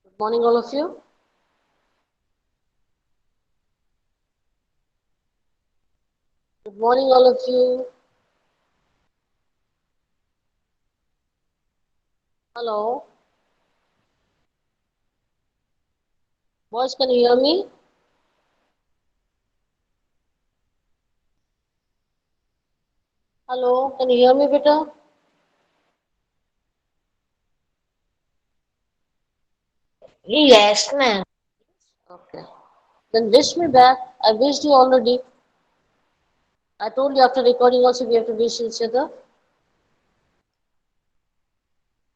Good morning, all of you. Good morning, all of you. Hello. Boys, can you hear me? Hello. Can you hear me, beta? Yes, ma'am. Okay. Then wish me back. I wished you already. I told you after recording also we have to wish each other,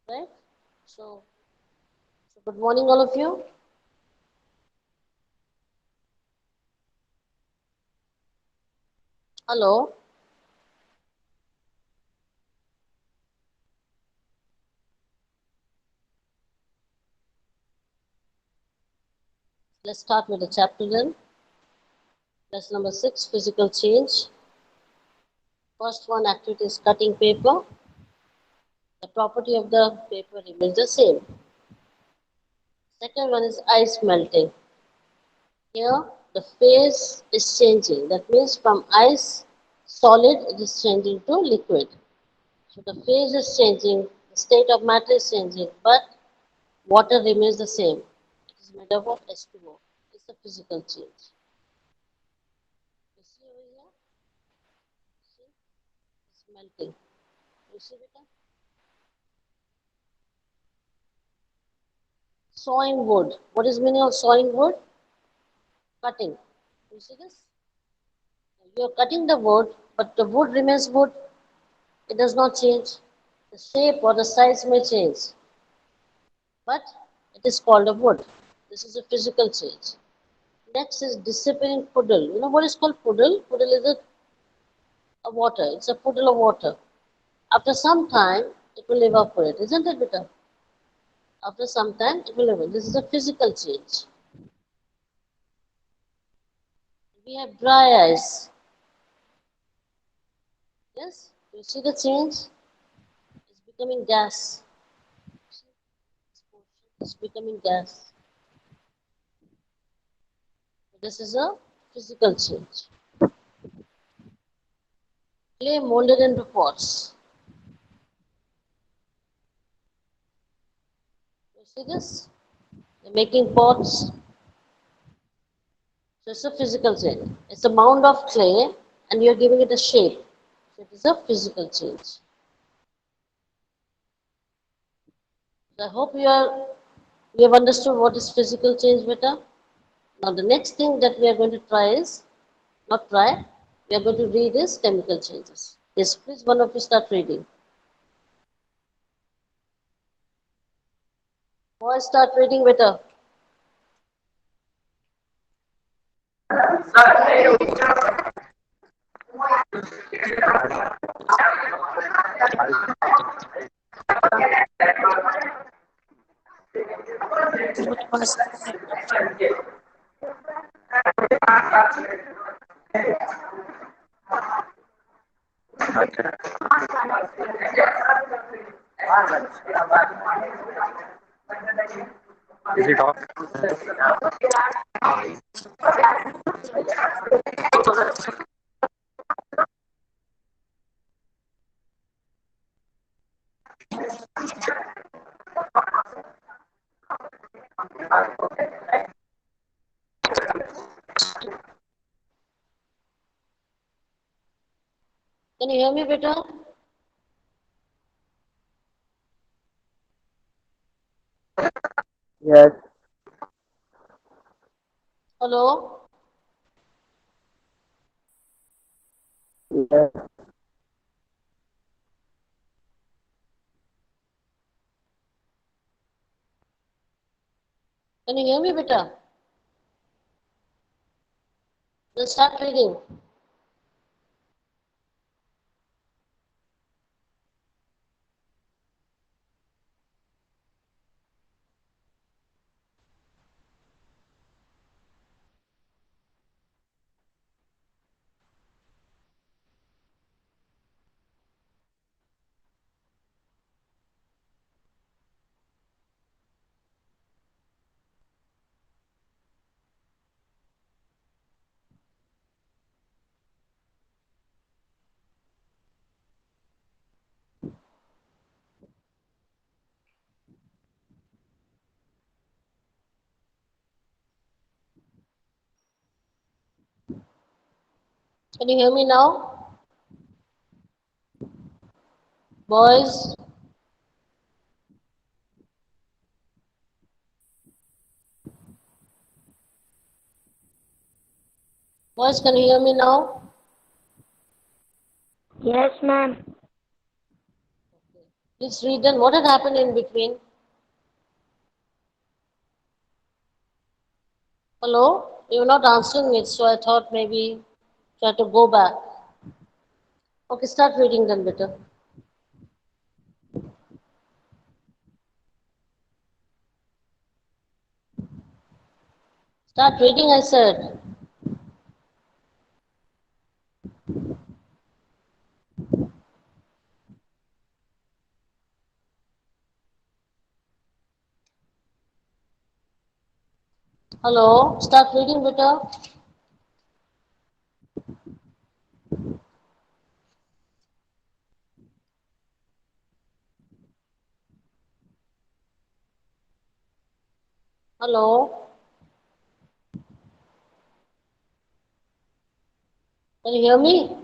right? So, good morning, all of you. Hello. Let's start with the chapter then. Lesson number 6, physical change. First one activity is cutting paper. The property of the paper remains the same. Second one is ice melting. Here, the phase is changing. That means from ice, solid, it is changing to liquid. So the phase is changing, the state of matter is changing, but water remains the same. It is made up of H2O. It's a physical change. You see over here? See? It's melting. You see it? Sawing wood. What is meaning of sawing wood? Cutting. You see this? You are cutting the wood, but the wood remains wood. It does not change. The shape or the size may change, but it is called a wood. This is a physical change. Next is disappearing puddle. You know what is called puddle? Puddle is a water. It's a puddle of water. After some time, it will evaporate, isn't it, Vita? After some time, it will evaporate. This is a physical change. We have dry ice. Yes, you see the change? It's becoming gas. It's becoming gas. This is a physical change. Clay molded into pots. You see this? They're making pots. So it's a physical change. It's a mound of clay and you're giving it a shape. So it is a physical change. So I hope you have understood what is physical change better. Now the next thing that we are going to try is not try, we are going to read is chemical changes. Yes, please one of you start reading. Boys start reading better. Is it off? Can you hear me better? Yes. Hello? Yes. Can you hear me better? Then start reading. Can you hear me now? Boys? Boys, can you hear me now? Yes, ma'am. Please read then. What had happened in between? Hello? You're not answering me, so I thought maybe try to go back. Okay, start reading then, better. Start reading, I said. Hello? Start reading, better. Hello? Can you hear me?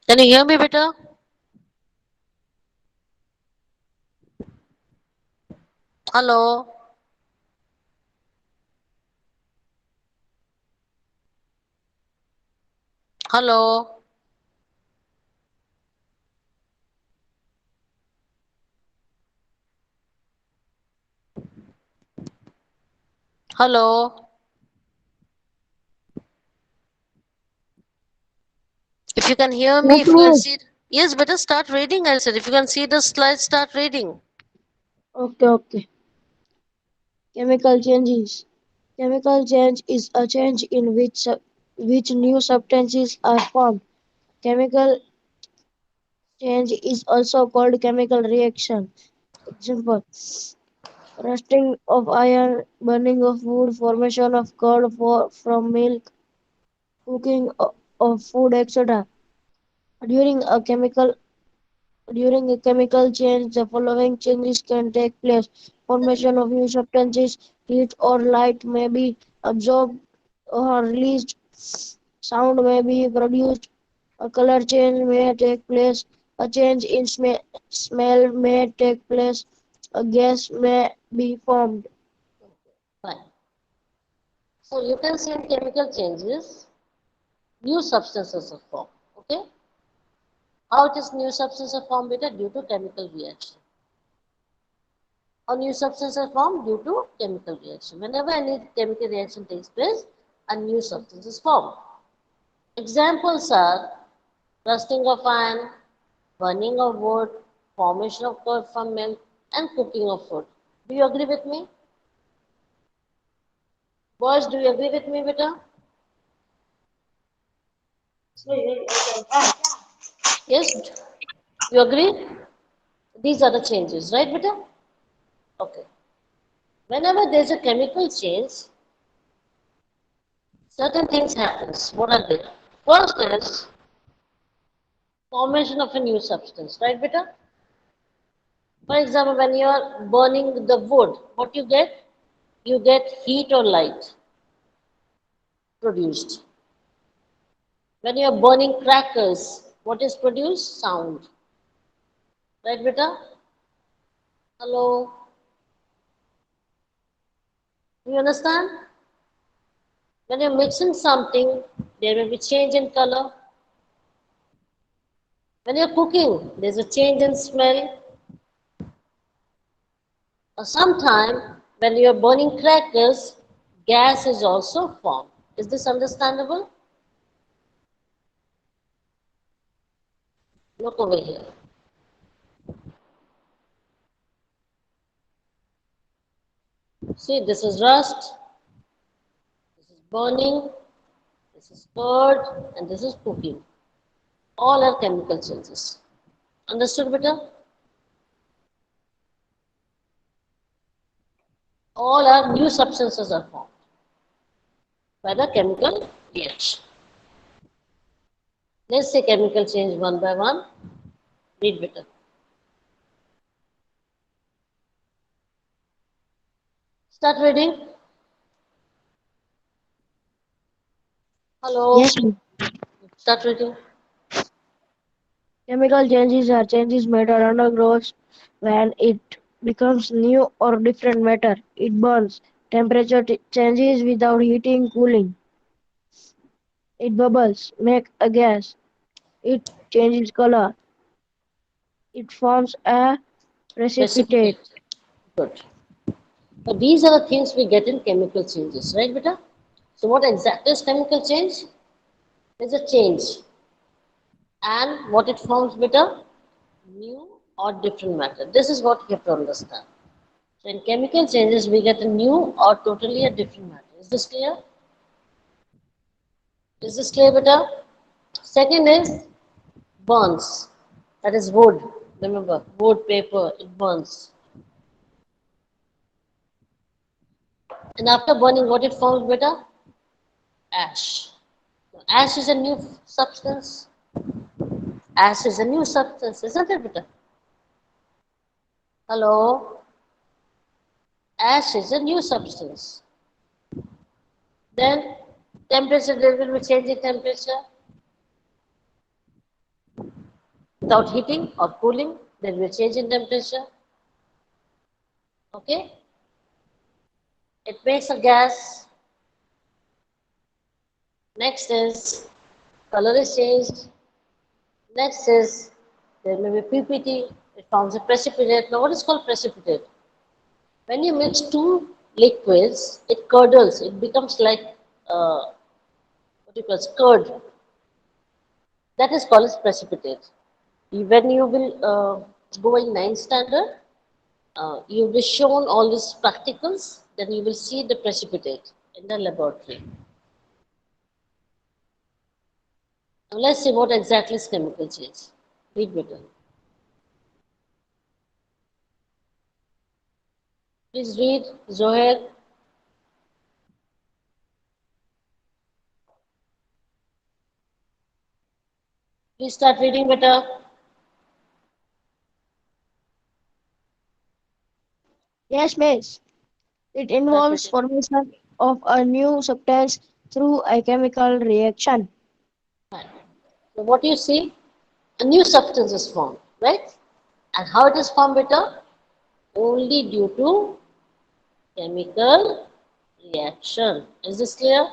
Can you hear me, better? Hello? Hello? Hello? If you can hear me, Yes, if you can ma'am. see, yes, better start reading. I said, if you can see the slides, start reading. Okay, okay. Chemical changes. Chemical change is a change in which new substances are formed. Chemical change is also called chemical reaction. Example: rusting of iron, burning of wood, formation of curd from milk, cooking of food, etc. During a chemical During a chemical change, the following changes can take place: formation of new substances, heat or light may be absorbed or released, sound may be produced, a color change may take place, a change in smell may take place, a gas may be formed. Fine. So you can see in chemical changes, new substances are formed. Okay? How it is new substances are formed? Beta? Due to chemical reaction. How new substances are formed? Due to chemical reaction. Whenever any chemical reaction takes place, a new substance is formed. Examples are rusting of iron, burning of wood, formation of curd from milk, and cooking of food. Do you agree with me? Boys, do you agree with me, beta? Yes? You agree? These are the changes, right, beta? Okay. Whenever there's a chemical change, certain things happens. What are they? First is formation of a new substance, right, beta? For example, when you are burning the wood, what you get? You get heat or light produced. When you are burning crackers, what is produced? Sound. Right, beta? Hello? Do you understand? When you're mixing something, there will be change in color. When you're cooking, there's a change in smell. Or sometime, when you're burning crackers, gas is also formed. Is this understandable? Look over here. See, this is rust, this is burning, this is curd, and this is cooking. All are chemical changes. Understood, beta? All are new substances are formed by the chemical reaction. Let's say chemical change one by one. Read better. Start reading. Hello. Yes, ma'am. Start reading. Chemical changes are changes matter undergoes when it becomes new or different matter. It burns. Temperature changes without heating, cooling. It bubbles, make a gas. It changes color. It forms a precipitate. Precipitate. Good. But these are the things we get in chemical changes, right, beta? So what exactly is chemical change? It's a change. And what it forms, beta? New or different matter. This is what you have to understand. So in chemical changes, we get a new or totally a different matter. Is this clear? Is this clear, beta? Second is burns. That is wood. Remember, wood, paper, it burns. And after burning, what it forms, beta? Ash. Ash is a new substance. Ash is a new substance, isn't it, beta? Hello? Ash is a new substance. Then temperature, there will be change in temperature. Without heating or cooling, there will be change in temperature. Okay? It makes a gas. Next is color is changed. Next is there may be PPT. It forms a precipitate. Now, what is called precipitate? When you mix two liquids, it curdles. It becomes like what do you call it? Curd. That is called as precipitate. When you will go in ninth standard, you will be shown all these practicals. Then you will see the precipitate in the laboratory. Now let's see what exactly is chemical change. Read better. Please read, Zohair. Please start reading better. Yes, miss. It Start involves reading. formation of a new substance through a chemical reaction. Fine. So what you see, a new substance is formed, right? And how it is formed better? Only due to chemical reaction. Is this clear?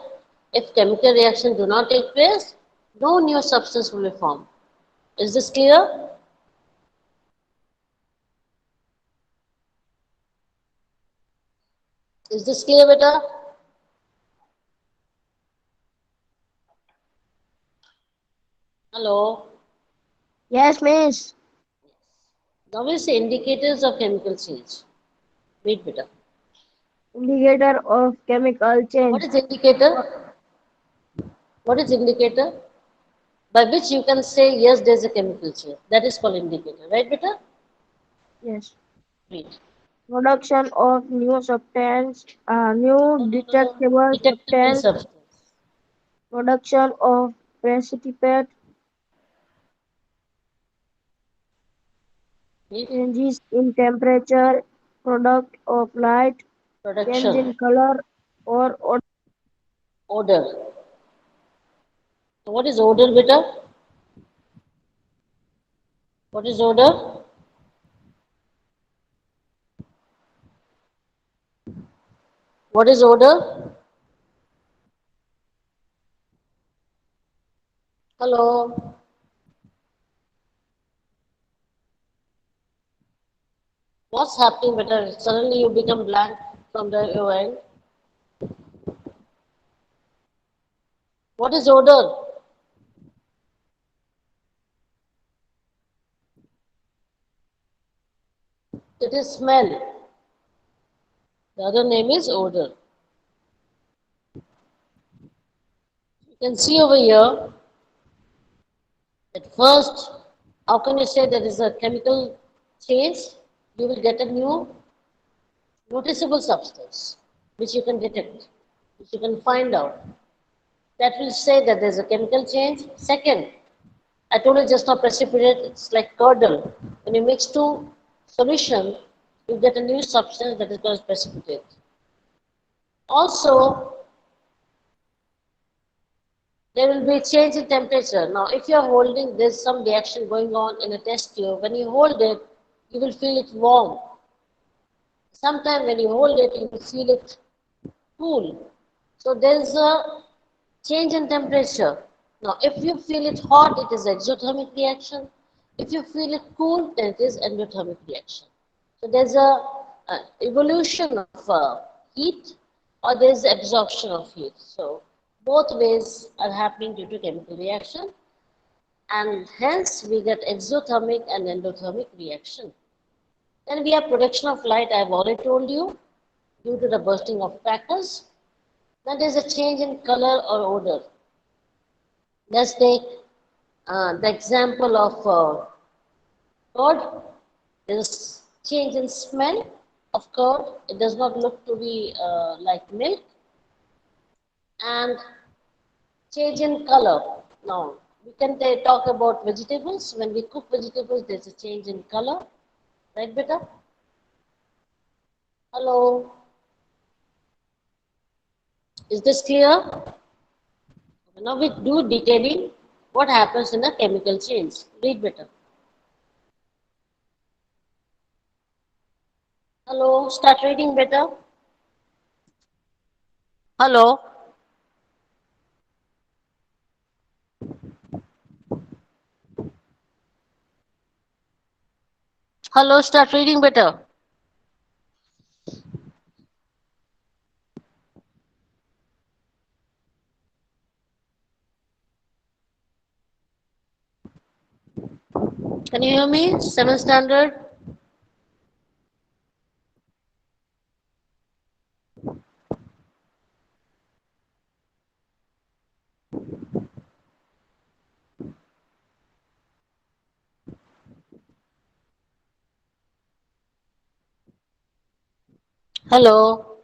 If chemical reaction do not take place, no new substance will be formed. Is this clear? Is this clear, beta? Hello. Yes, miss. Now we see indicators of chemical change. Read, beta. Indicator of chemical What change. is indicator? What is indicator? By which you can say yes, there is a chemical change. That is called indicator, right, beta? Yes. Read. Production of new substance, No, new no, no, no. detectable Detectable substance, substance. production of precipitate, Read. changes in temperature, product of light, change Production. in color or odor. Odor. So what is odor, beta? What is odor? What is odor? Hello. What's happening, beta? Suddenly you become blank from the your end. What is odor? It is smell. The other name is odor. You can see over here that first, how can you say there is a chemical change? You will get a new noticeable substance which you can detect, which you can find out. That will say that there's a chemical change. Second, I told you just now precipitate, it's like curdle. When you mix two solution, you get a new substance that is called precipitate. Also, there will be a change in temperature. Now, if you are holding, there's some reaction going on in a test tube. When you hold it, you will feel it warm. Sometimes when you hold it, you will feel it cool. So there is a change in temperature. Now, if you feel it hot, it is exothermic reaction. If you feel it cool, then it is endothermic reaction. So there's a evolution of heat or there's absorption of heat. So both ways are happening due to chemical reaction, and hence we get exothermic and endothermic reaction. Then we have production of light, I have already told you, due to the bursting of crackers. Then there is a change in color or odor. Let's take the example of curd. There is change in smell of curd. It does not look to be like milk. And change in color. Now, we can talk about vegetables. When we cook vegetables, there's a change in color. Right, beta? Hello. Is this clear? Now we do detailing what happens in a chemical change. Read better. Hello, start reading better. Hello. Hello, start reading better. Can you hear me? Seventh standard. Hello.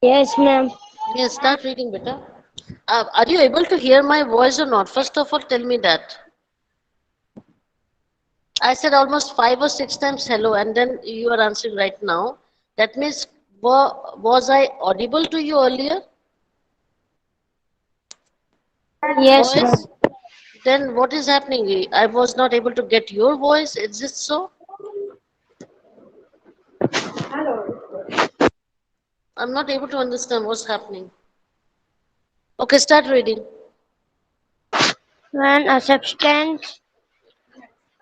Yes, ma'am. Yes, start reading better. Are you able to hear my voice or not? First of all, tell me that. I said almost 5 or 6 times hello, and then you are answering right now. That means, was I audible to you earlier? Yes, ma'am. Voice? Then what is happening? I was not able to get your voice. Is it so? I'm not able to understand what's happening. Okay, start reading. When a substance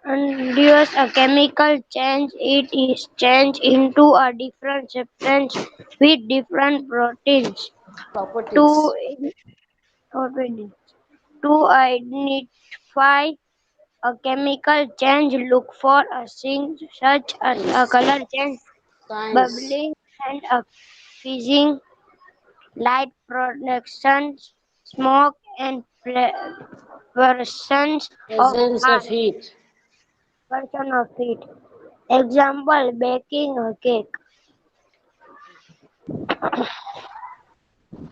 undergoes a chemical change, it is changed into a different substance with different proteins. To, Properties. proteins. To identify a chemical change, look for a thing such as a Things. color change, Science. bubbling, and a fizzing, light production, smoke, and presence of Presence of heat. heat. Person of heat. Example, baking a cake.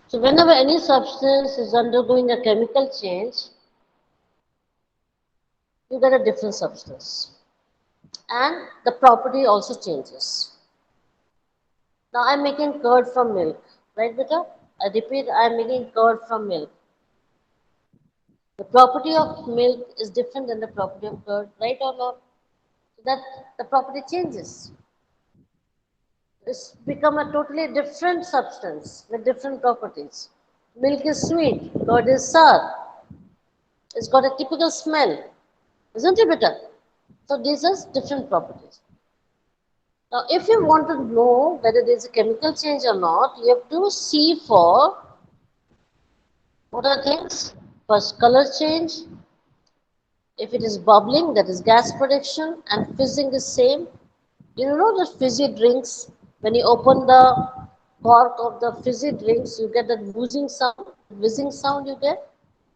So whenever any substance is undergoing a chemical change, you get a different substance. And the property also changes. Now I'm making curd from milk. Right, beta? I repeat, I'm making curd from milk. The property of milk is different than the property of curd, right or not? So that the property changes. It's become a totally different substance with different properties. Milk is sweet, curd is sour. It's got a typical smell, isn't it, beta? So these are different properties. Now, if you want to know whether there is a chemical change or not, you have to see for what are things? First, color change. If it is bubbling, that is gas production, and fizzing is same. You know the fizzy drinks, when you open the cork of the fizzy drinks, you get that whizzing sound you get.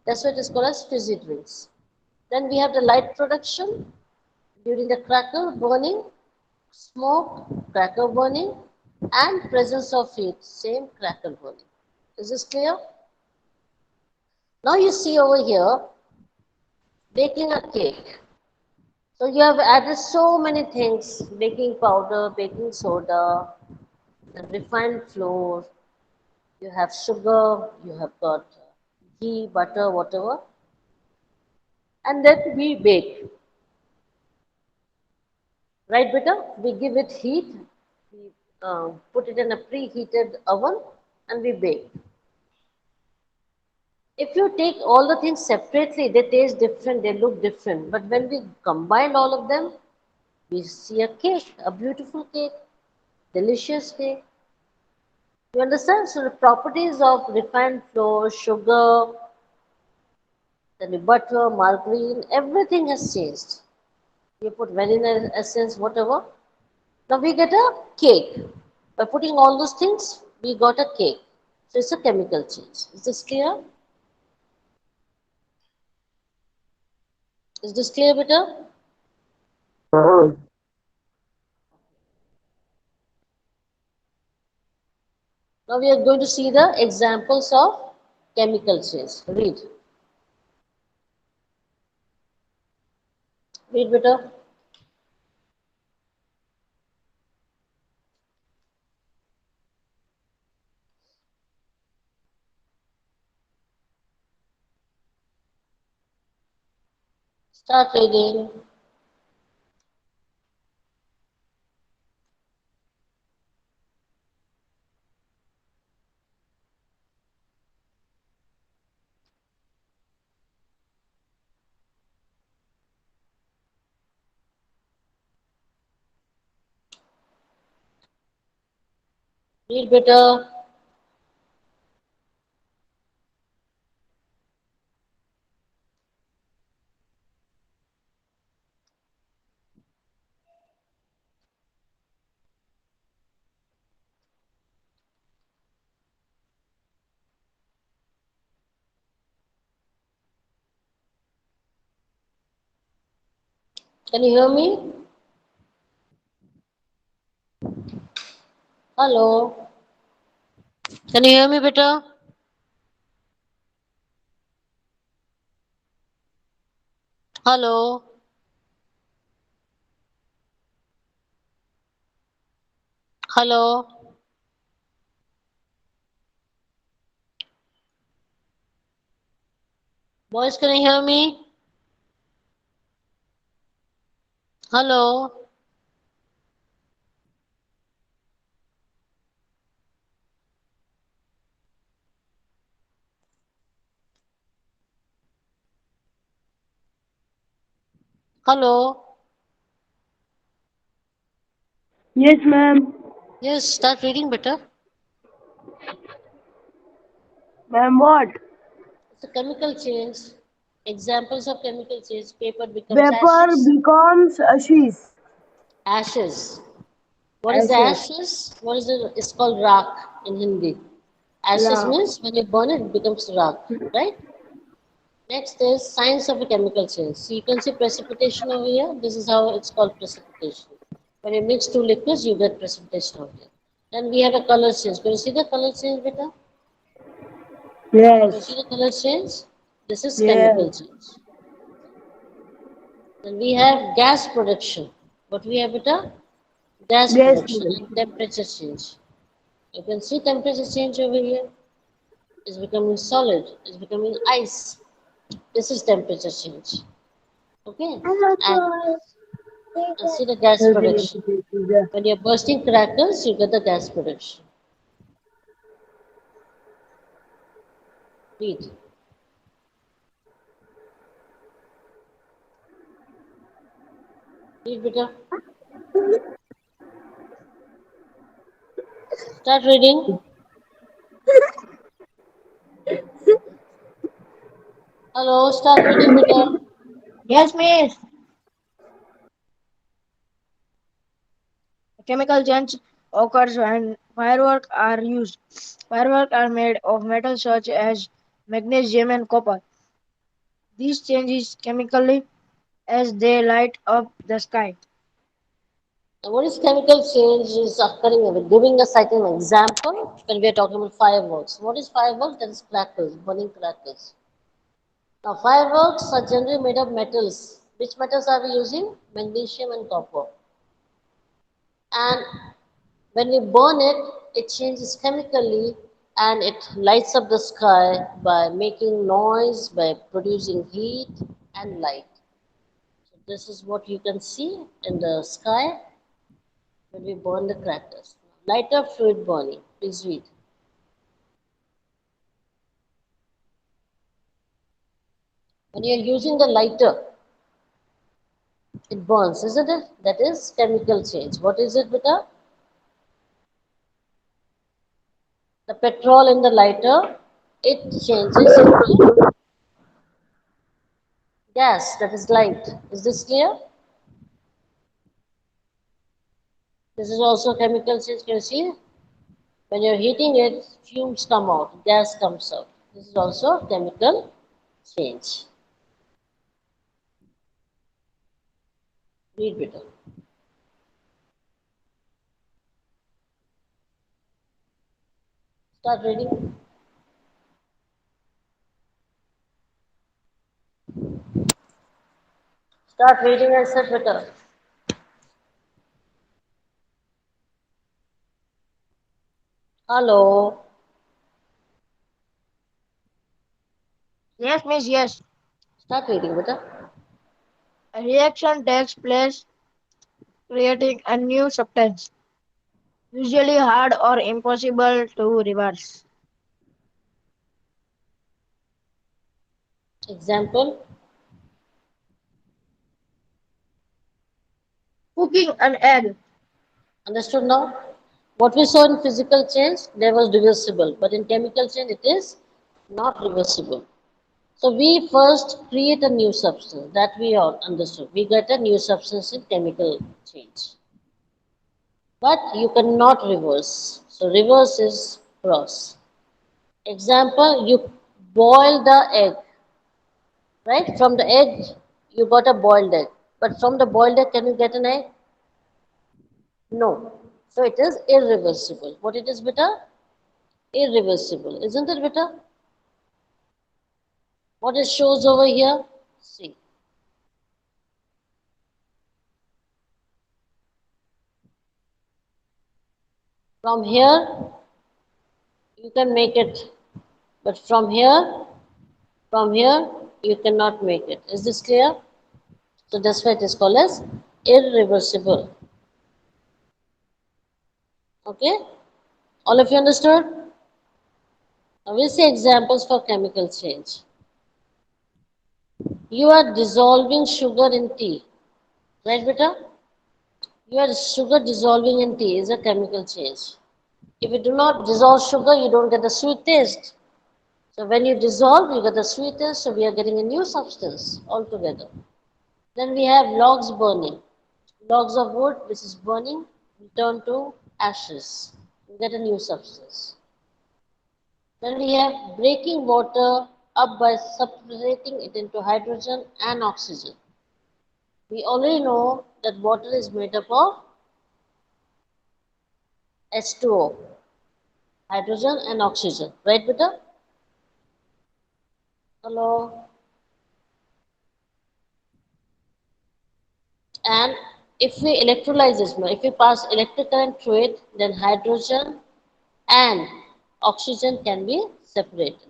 That's why it is called as fizzy drinks. Then we have the light production during the cracker burning, smoke, cracker burning, and presence of heat, same cracker burning. Is this clear? Now you see over here, baking a cake. So you have added so many things, baking powder, baking soda, the refined flour, You have sugar, you have got ghee, butter, whatever, and then we bake. Right, beta? We give it heat, we put it in a preheated oven, and we bake. If you take all the things separately, they taste different, they look different. But when we combine all of them, we see a cake, a beautiful cake, delicious cake. You understand? So the properties of refined flour, sugar, then the butter, margarine, everything has changed. You put vanilla essence, whatever. Now we get a cake. By putting all those things, we got a cake. So it's a chemical change. Is this clear? Is this clear, beta? Now we are going to see the examples of chemical change. Read. Read, beta. Start reading. Read, beta. Can you hear me? Hello. Can you hear me, beta? Hello. Hello. Boys, can you hear me? Hello. Hello. Yes, ma'am. Yes, start reading, beta. Ma'am, what? It's a chemical change. Examples of chemical change. Paper becomes Vapor ashes. becomes ashes. Ashes. What is the Ashes. ashes? What is it? It's called rak in Hindi. Ashes Yeah. means when you burn it, it becomes rak, right? Next is science of a chemical change. So you can see precipitation over here. This is how it's called precipitation. When you mix two liquids, you get precipitation over here. Then we have a color change. Can you see the color change, beta? Can you see Yes. the color change? This is chemical Yes. change. Then we have gas production. What we have, beta? Gas Yes, production ma'am. and temperature change. You can see temperature change over here. It's becoming solid. It's becoming ice. This is temperature change. Okay? And, and see the gas production. When you're bursting crackers, you get the gas production. Read. Read, beta. Start reading. Hello, start reading, beta. Yes, miss. Chemical change occurs when fireworks are used. Fireworks are made of metals such as magnesium and copper. These changes chemically as they light up the sky. Now, what is chemical change is occurring? We're giving a certain example when we are talking about fireworks. What is fireworks? That is crackers, burning crackers. Now, fireworks are generally made of metals. Which metals are we using? Magnesium and copper. And when we burn it, it changes chemically and it lights up the sky by making noise, by producing heat and light. So this is what you can see in the sky when we burn the crackers. Lighter fluid burning. Please read. When you're using the lighter, it burns, isn't it? That is chemical change. What is it, beta? The petrol in the lighter, it changes into gas, that is light. Is this clear? This is also chemical change. Can you see? When you're heating it, fumes come out, gas comes out. This is also chemical change. Read better. Start reading. Start reading, I said better. Hello. Yes, miss, yes. Start reading better. A reaction takes place creating a new substance, usually hard or impossible to reverse. Example. Cooking an egg. Understood now? What we saw in physical change, there was reversible, but in chemical change, it is not reversible. So we first create a new substance that we all understood. We get a new substance in chemical change. But you cannot reverse. So reverse is cross. Example, you boil the egg, right? From the egg, you got a boiled egg. But from the boiled egg, can you get an egg? No. So it is irreversible. What it is, beta? Irreversible. Isn't it, beta? What it shows over here? See. From here, you can make it. But from here, you cannot make it. Is this clear? So that's why it is called as irreversible. Okay? All of you understood? Now we'll see examples for chemical change. You are dissolving sugar in tea. Right, beta? Your sugar dissolving in tea is a chemical change. If you do not dissolve sugar, you don't get the sweet taste. So when you dissolve, you get the sweet taste. So we are getting a new substance altogether. Then we have logs burning. Logs of wood, which is burning, will turn to ashes. You get a new substance. Then we have breaking water up by separating it into hydrogen and oxygen. We already know that water is made up of H2O, hydrogen and oxygen. Right, beta? Hello? And if we electrolyze this, if we pass electric current through it, then hydrogen and oxygen can be separated.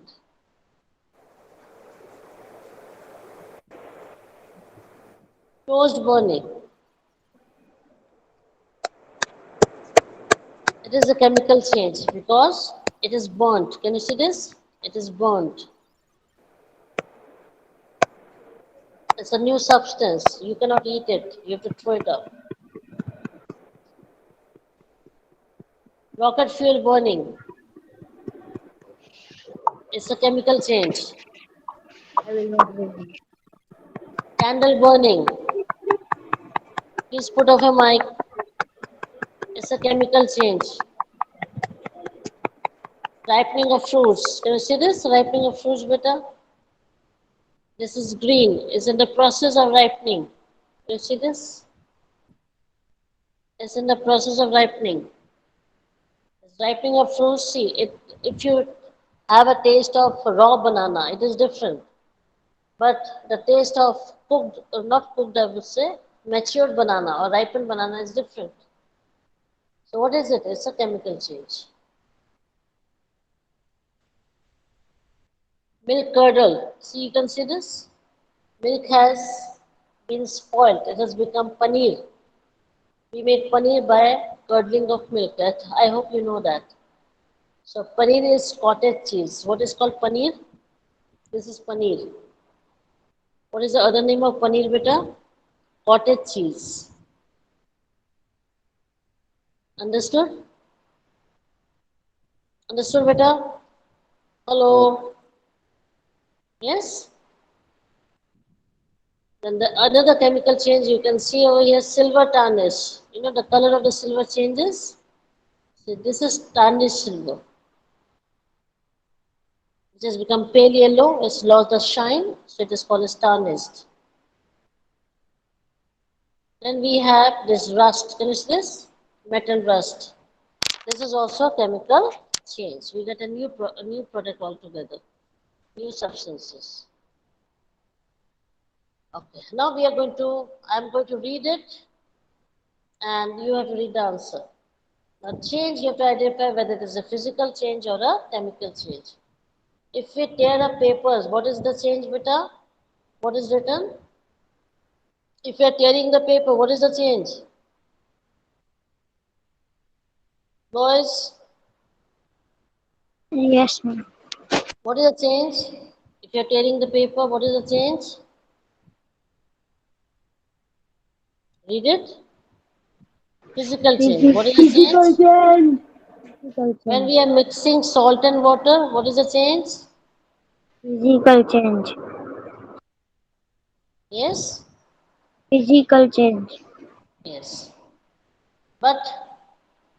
Toast burning. It is a chemical change because it is burnt. Can you see this? It is burnt. It's a new substance. You cannot eat it. You have to throw it up. Rocket fuel burning. It's a chemical change. I will not read. Candle burning. Please put off your mic. It's a chemical change. Ripening of fruits. Can you see this? Ripening of fruits, beta? This is green. It's in the process of ripening. Can you see this? It's in the process of ripening. It's ripening of fruits. See, if you have a taste of raw banana, it is different. But the taste of cooked, or not cooked, I would say, matured banana or ripened banana is different. So what is it? It's a chemical change. Milk curdle. See, you can see this? Milk has been spoiled. It has become paneer. We make paneer by curdling of milk. I hope you know that. So paneer is cottage cheese. What is called paneer? This is paneer. What is the other name of paneer, beta? Cottage cheese. Understood? Understood, beta? Hello? Yes? Then the another chemical change you can see over here, silver tarnish. You know the color of the silver changes? So this is tarnished silver. It has become pale yellow, it's lost the shine, so it is called as tarnished. Then we have this rust. Can you see this? Metal rust. This is also a chemical change. We get a new product altogether, new substances. Okay, now I'm going to read it and you have to read the answer. Now change, you have to identify whether it is a physical change or a chemical change. If we tear up papers, what is the change, beta? What is written? If you are tearing the paper, what is the change? Boys, Yes, ma'am. what is the change? If you are tearing the paper, what is the change? Read it. Physical change. What is the Physical change? change. Physical When change. we are mixing salt and water, what is the change? Physical change. Yes? Physical change. Yes. But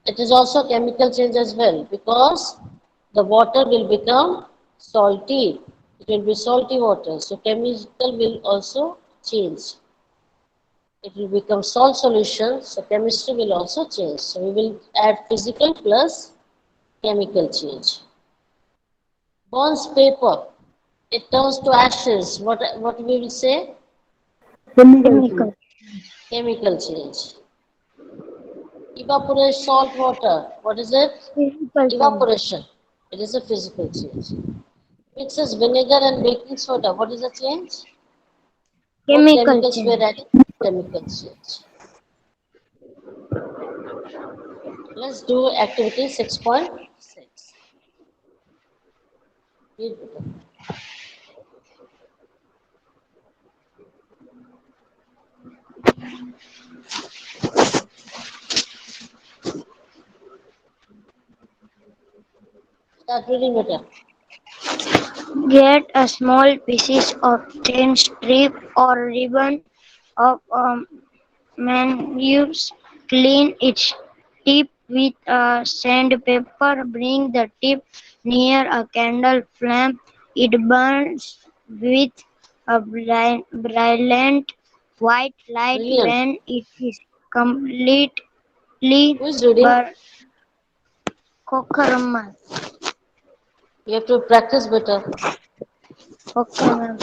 it is also chemical change as well because the water will become salty. It will be salty water. So chemical will also change. It will become salt solution. So chemistry will also change. So we will add physical plus chemical change. Burns paper. It turns to ashes. What we will say? Chemical change. Chemical. Chemical change. Evaporate salt water. What is it? Physical change. Evaporation. It is a physical change. Mixes vinegar and baking soda. What is the change? Both Chemical chemicals were change. added. Chemical change. Let's do activity 6.6. Start reading better. Get a small pieces of thin strip or ribbon of manuscript. Clean its tip with a sandpaper. Bring the tip near a candle flame. It burns with a brilliant white light. Brilliant. When it is completely Who is reading? burned, Kokarma. You have to practice better. Okay, ma'am.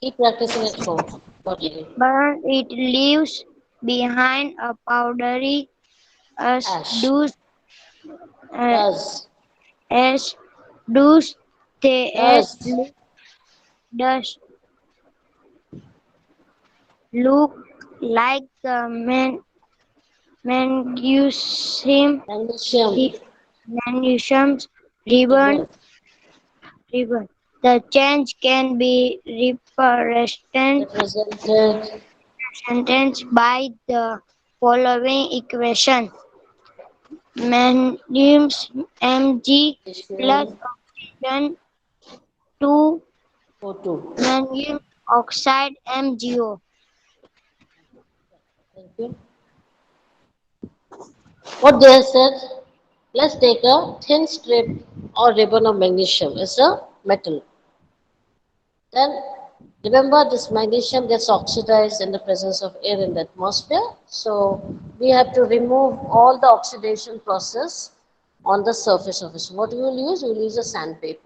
Keep practicing at home. Not reading. Burn it leaves behind a powdery as Ash. does uh, Does. as does they as Does. does look like the magnesium Magnesium. magnesium ribbon Ribbon. ribbon. The change can be Represented. represented by the following equation. Magnesium Mg plus Magnesium. oxygen 2 O2. magnesium oxide MgO. Thank you. What they have said, let's take a thin strip or ribbon of magnesium. It's a metal. Then remember this magnesium gets oxidized in the presence of air in the atmosphere. So we have to remove all the oxidation process on the surface of it. So what we will use? We will use a sandpaper.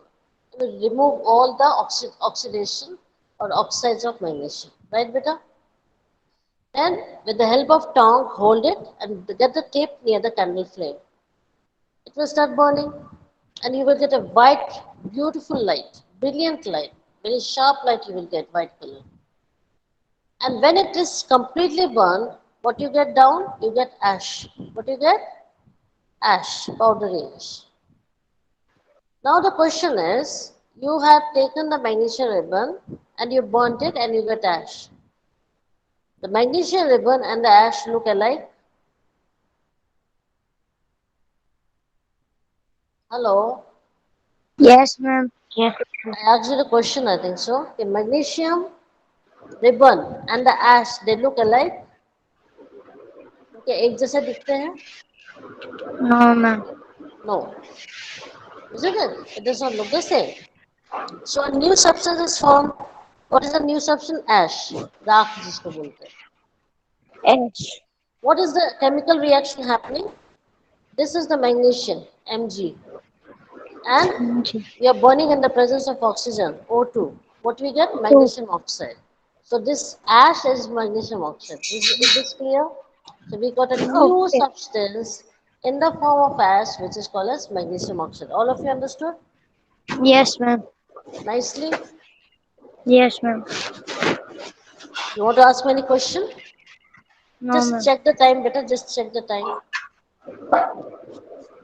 We will remove all the oxidation or oxides of magnesium. Right, beta? Then with the help of tongue, hold it and get the tip near the candle flame. It will start burning and you will get a white, beautiful light, brilliant light. Very sharp light you will get, white color. And when it is completely burned, what you get down? You get ash. What you get? Ash, powdery ash. Now the question is, you have taken the magnesium ribbon and you burnt it and you get ash. The magnesium ribbon and the ash look alike. Hello, Yes, ma'am. Yes. I asked you the question, I think so. Okay, magnesium ribbon and the ash, they look alike. Okay, एक जैसे दिखते हैं? No, ma'am. No, isn't it? It does not look the same. So a new substance is formed. What is the new substance? Ash. राख जिसको बोलते हैं. H. What is the chemical reaction happening? This is the magnesium, Mg. And we are burning in the presence of oxygen, O2. What we get? Magnesium oxide. So this ash is magnesium oxide. Is this clear? So we got a new Okay. substance in the form of ash which is called as magnesium oxide. All of you understood? Yes, ma'am. Nicely? Yes, ma'am. You want to ask me any question? No, Just ma'am. check the time, better. Just check the time.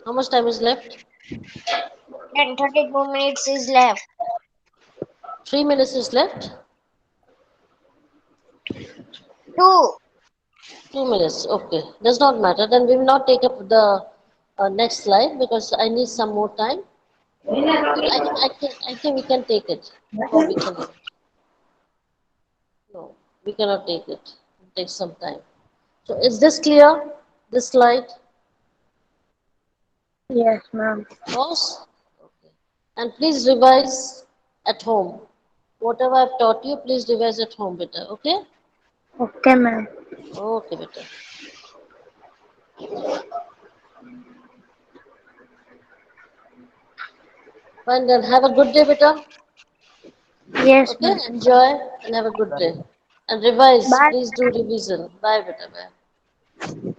How much time is left? 10:32 is left. 3 minutes is left. 2. 2 minutes. Okay. Does not matter. Then we will not take up the next slide because I need some more time. I think we can take it. Or we cannot. No, we cannot take it. It takes some time. So is this clear? This slide? Yes, ma'am. Pause. Okay. And please revise at home. Whatever I've taught you, please revise at home, beta. Okay? Okay, ma'am. Okay, beta. Fine, then have a good day, beta. Yes, Okay? ma'am. Enjoy and have a good day. And revise. Bye. Please do revision. Bye, beta. Bye.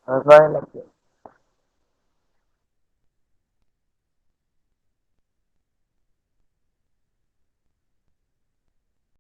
Bye.